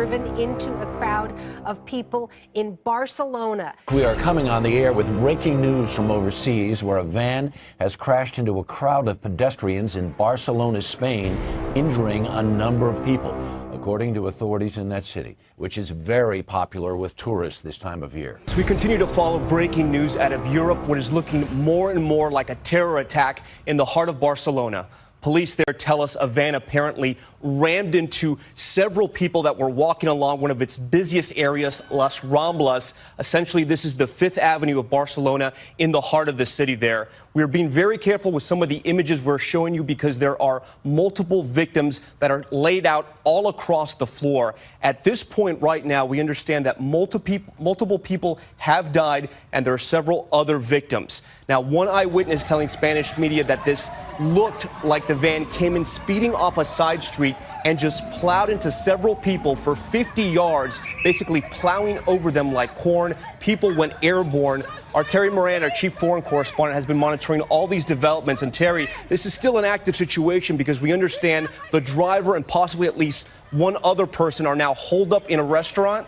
driven into a crowd of people in Barcelona. We are coming on the air with breaking news from overseas, where a van has crashed into a crowd of pedestrians in Barcelona, Spain, injuring a number of people, according to authorities in that city, which is very popular with tourists this time of year. So we continue to follow breaking news out of Europe, what is looking more and more like a terror attack in the heart of Barcelona. Police there tell us a van apparently rammed into several people that were walking along one of its busiest areas, Las Ramblas. Essentially, this is the Fifth Avenue of Barcelona in the heart of the city there. We're being very careful with some of the images we're showing you because there are multiple victims that are laid out all across the floor. At this point right now, we understand that multiple people have died and there are several other victims. Now, one eyewitness telling Spanish media that this looked like the van came in speeding off a side street and just plowed into several people for 50 yards, basically plowing over them like corn. People went airborne. Our Terry Moran, our chief foreign correspondent, has been monitoring all these developments. And Terry, this is still an active situation because we understand the driver and possibly at least one other person are now holed up in a restaurant.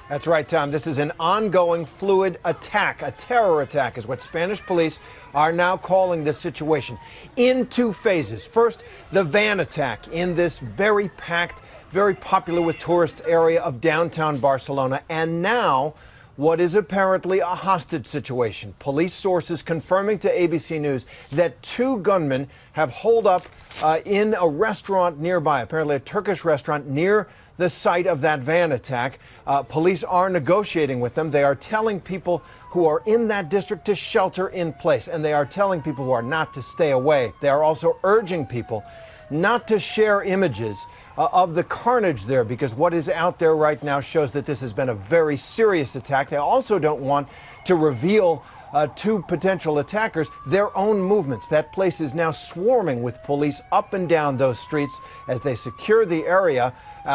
That's right, Tom. This is an ongoing fluid attack. A terror attack is what Spanish police are now calling this situation, in two phases. First, the van attack in this very packed, very popular with tourists area of downtown Barcelona. And now, what is apparently a hostage situation. Police sources confirming to ABC News that two gunmen have holed up in a restaurant nearby, apparently a Turkish restaurant near the site of that van attack. Police are negotiating with them. They are telling people who are in that district to shelter in place, and they are telling people who are not to stay away. They are also urging people not to share images of the carnage there, because what is out there right now shows that this has been a very serious attack. They also don't want to reveal to potential attackers their own movements. That place is now swarming with police up and down those streets as they secure the area,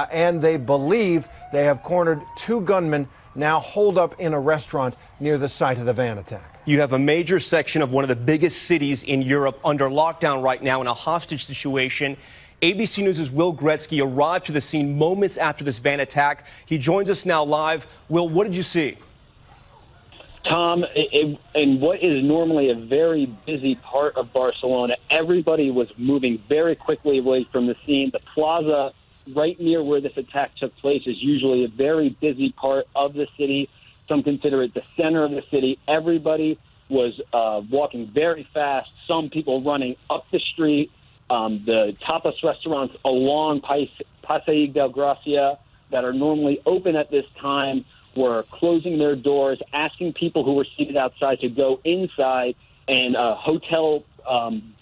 and they believe they have cornered two gunmen now holed up in a restaurant near the site of the van attack. You have a major section of one of the biggest cities in Europe under lockdown right now in a hostage situation. ABC News' Will Gretzky arrived to the scene moments after this van attack. He joins us now live. Will, what did you see? Tom, in what is normally a very busy part of Barcelona, everybody was moving very quickly away from the scene. The plaza right near where this attack took place is usually a very busy part of the city. Some consider it the center of the city. Everybody was walking very fast, some people running up the street. The tapas restaurants along Passeig del Gracia that are normally open at this time were closing their doors, asking people who were seated outside to go inside, and hotel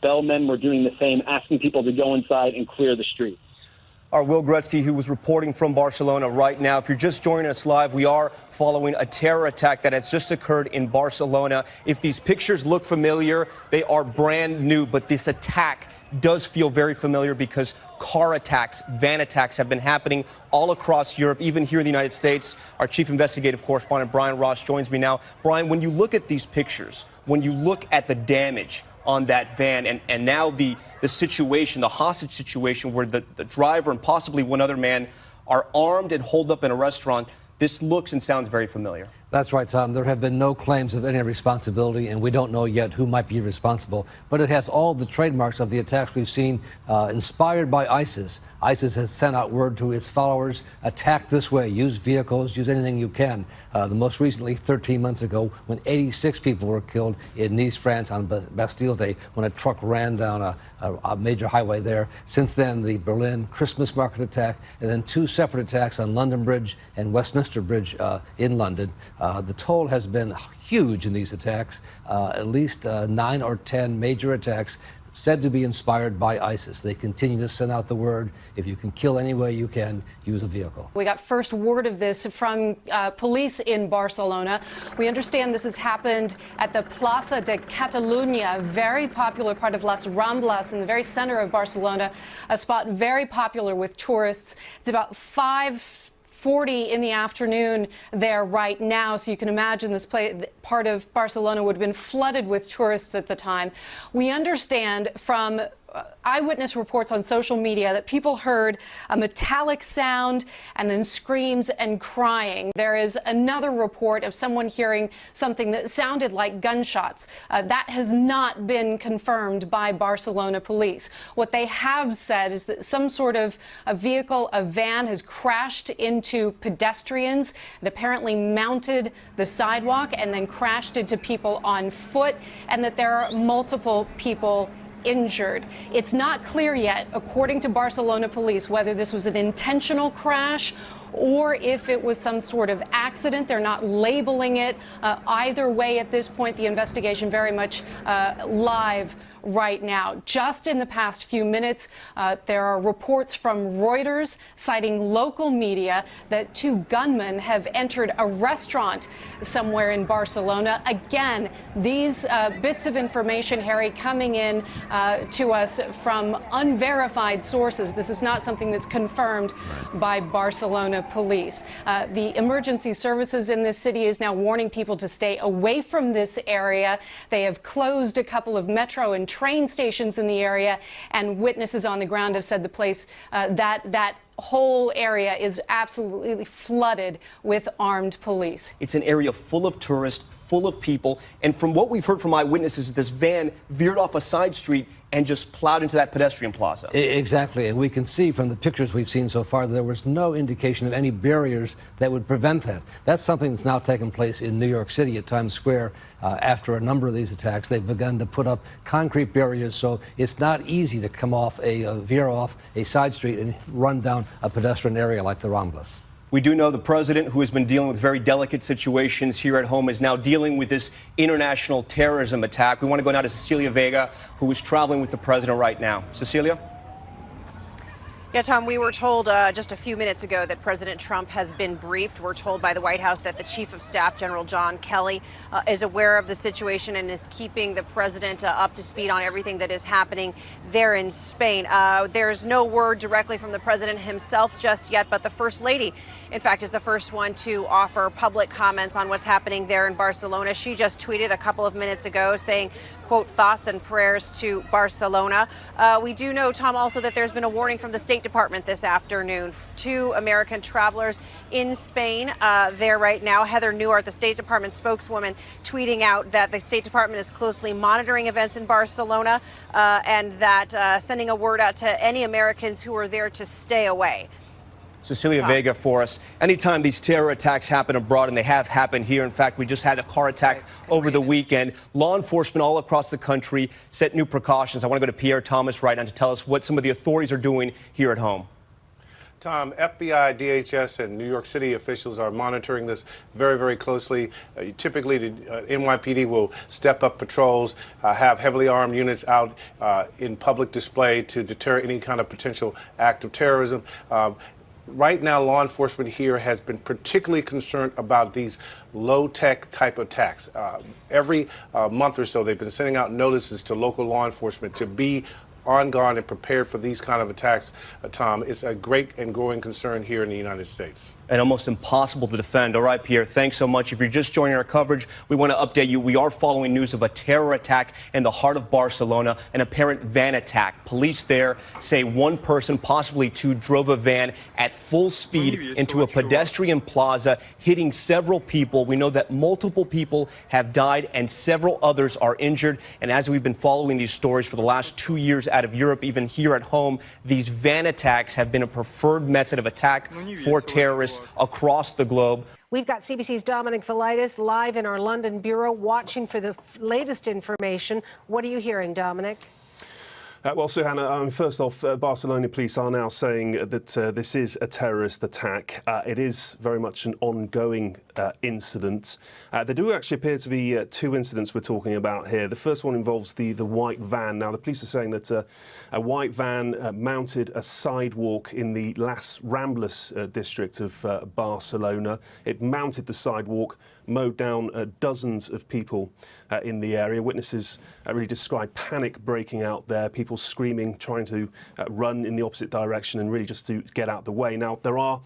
bellmen were doing the same, asking people to go inside and clear the streets. Our Will Gretzky, who was reporting from Barcelona right now. If you're just joining us live, we are following a terror attack that has just occurred in Barcelona. If these pictures look familiar, they are brand new, but this attack does feel very familiar because car attacks, van attacks have been happening all across Europe, even here in the United States. Our chief investigative correspondent, Brian Ross, joins me now. Brian, when you look at these pictures, when you look at the damage on that van and now the situation, the hostage situation where the driver and possibly one other man are armed and holed up in a restaurant, this looks and sounds very familiar. That's right, Tom. There have been no claims of any responsibility, and we don't know yet who might be responsible. But it has all the trademarks of the attacks we've seen, inspired by ISIS. ISIS has sent out word to its followers, attack this way, use vehicles, use anything you can. The most recently, 13 months ago, when 86 people were killed in Nice, France on Bastille Day, when a truck ran down a major highway there. Since then, the Berlin Christmas market attack, and then two separate attacks on London Bridge and Westminster Bridge in London. The toll has been huge in these attacks, at least 9 or 10 major attacks said to be inspired by ISIS. They continue to send out the word, if you can kill any way you can, use a vehicle. We got first word of this from police in Barcelona. We understand this has happened at the Plaza de Catalonia, a very popular part of Las Ramblas in the very center of Barcelona, a spot very popular with tourists. It's about 5:40 in the afternoon there right now, so you can imagine this part of Barcelona would have been flooded with tourists at the time. We understand from eyewitness reports on social media that people heard a metallic sound and then screams and crying. There is another report of someone hearing something that sounded like gunshots. That has not been confirmed by Barcelona police. What they have said is that some sort of a vehicle, a van, has crashed into pedestrians and apparently mounted the sidewalk and then crashed into people on foot, and that there are multiple people injured. It's not clear yet, according to Barcelona police, whether this was an intentional crash or if it was some sort of accident. They're not labeling it. Either way, at this point, the investigation very much live right now. Just in the past few minutes, there are reports from Reuters citing local media that 2 gunmen have entered a restaurant somewhere in Barcelona. Again, these bits of information, Harry, coming in to us from unverified sources. This is not something that's confirmed by Barcelona police. The emergency services in this city is now warning people to stay away from this area. They have closed a couple of metro and train stations in the area, and witnesses on the ground have said the place, that whole area is absolutely flooded with armed police. It's an area full of tourists, full of people, and from what we've heard from eyewitnesses, this van veered off a side street and just plowed into that pedestrian plaza. Exactly, and we can see from the pictures we've seen so far that there was no indication of any barriers that would prevent that. That's something that's now taken place in New York City at Times Square. After a number of these attacks, they've begun to put up concrete barriers, so it's not easy to come off veer off a side street and run down a pedestrian area like the Ramblas. We do know the president, who has been dealing with very delicate situations here at home, is now dealing with this international terrorism attack. We want to go now to Cecilia Vega, who is traveling with the president right now. Cecilia? Yeah, Tom, we were told just a few minutes ago that President Trump has been briefed. We're told by the White House that the Chief of Staff, General John Kelly, is aware of the situation and is keeping the president up to speed on everything that is happening there in Spain. There's no word directly from the president himself just yet, but the First Lady, in fact, is the first one to offer public comments on what's happening there in Barcelona. She just tweeted a couple of minutes ago saying, quote, thoughts and prayers to Barcelona. We do know, Tom, also that there's been a warning from the State Department this afternoon. 2 American travelers in Spain there right now. Heather Newart, the State Department spokeswoman, tweeting out that the State Department is closely monitoring events in Barcelona and that sending a word out to any Americans who are there to stay away. Cecilia Vega for us. Anytime these terror attacks happen abroad, and they have happened here, in fact, we just had a car attack over the weekend, law enforcement all across the country set new precautions. I want to go to Pierre Thomas right now to tell us what some of the authorities are doing here at home. Tom, FBI, DHS, and New York City officials are monitoring this very, very closely. Typically, the NYPD will step up patrols, have heavily armed units out in public display to deter any kind of potential act of terrorism. Right now, law enforcement here has been particularly concerned about these low-tech type attacks. Every month or so, they've been sending out notices to local law enforcement to be on guard and prepared for these kind of attacks. Tom, it's a great and growing concern here in the United States. And almost impossible to defend. All right, Pierre, thanks so much. If you're just joining our coverage, we want to update you. We are following news of a terror attack in the heart of Barcelona, an apparent van attack. Police there say 1 person, possibly 2, drove a van at full speed into a pedestrian plaza, hitting several people. We know that multiple people have died and several others are injured. And as we've been following these stories for the last 2 years out of Europe, even here at home, these van attacks have been a preferred method of attack for terrorists across the globe. We've got CBC's Dominic Velitis live in our London bureau watching for the latest information. What are you hearing, Dominic? Well, Suhana, first off, Barcelona police are now saying that this is a terrorist attack. It is very much an ongoing incident. There do actually appear to be 2 incidents we're talking about here. The first one involves the white van. Now, the police are saying that a white van mounted a sidewalk in the Las Ramblas district of Barcelona. It mounted the sidewalk, mowed down dozens of people in the area. Witnesses really describe panic breaking out there, people screaming, trying to run in the opposite direction and really just to get out the way. Now, there are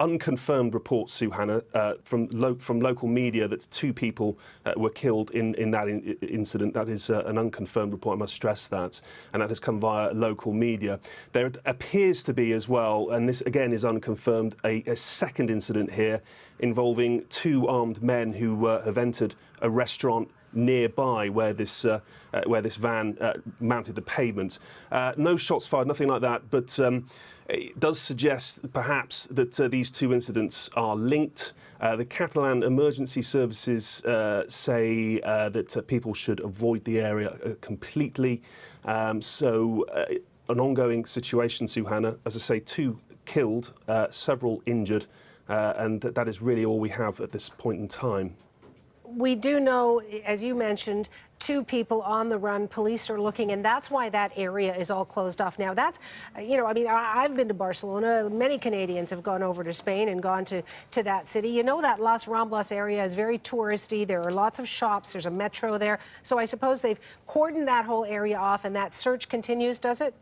unconfirmed reports, Suhana, from local media that 2 people were killed in that incident. That is an unconfirmed report, I must stress that, and that has come via local media. There appears to be as well, and this again is unconfirmed, a second incident here involving 2 armed men who have entered a restaurant nearby where this van mounted the pavement. No shots fired, nothing like that, but it does suggest perhaps that these 2 incidents are linked. The Catalan emergency services say that people should avoid the area completely. So an ongoing situation, Suhana. As I say, 2 killed, several injured, and that is really all we have at this point in time. We do know, as you mentioned, 2 people on the run. Police are looking, and that's why that area is all closed off now. That's, you know, I mean, I've been to Barcelona. Many Canadians have gone over to Spain and gone to that city. You know, that Las Ramblas area is very touristy. There are lots of shops. There's a metro there. So I suppose they've cordoned that whole area off, and that search continues, does it?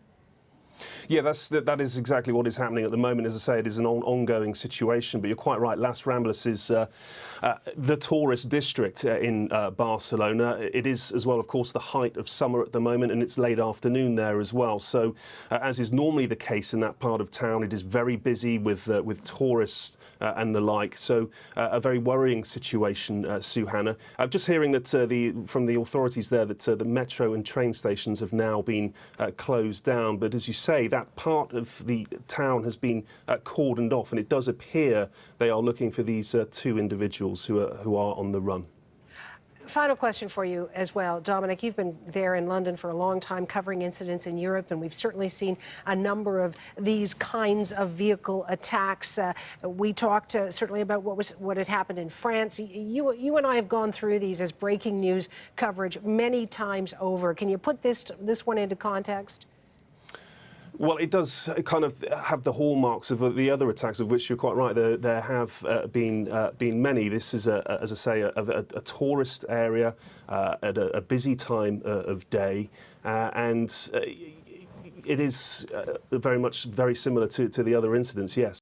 Yeah, that is exactly what is happening at the moment. As I say, it is an ongoing situation, but you're quite right. Las Ramblas is the tourist district in Barcelona. It is as well, of course, the height of summer at the moment, and it's late afternoon there as well. So, as is normally the case in that part of town, it is very busy with tourists and the like. So, a very worrying situation, Suhana. I'm just hearing that from the authorities there that the metro and train stations have now been closed down. But as you say, that part of the town has been cordoned off, and it does appear they are looking for these 2 individuals who are on the run. Final question for you as well, Dominic. You've been there in London for a long time covering incidents in Europe, and we've certainly seen a number of these kinds of vehicle attacks. We talked certainly about what had happened in France. You and I have gone through these as breaking news coverage many times over. Can you put this one into context? Well, it does kind of have the hallmarks of the other attacks, of which you're quite right. There have been many. This is, as I say, a tourist area at a busy time of day, and it is very similar to the other incidents. Yes.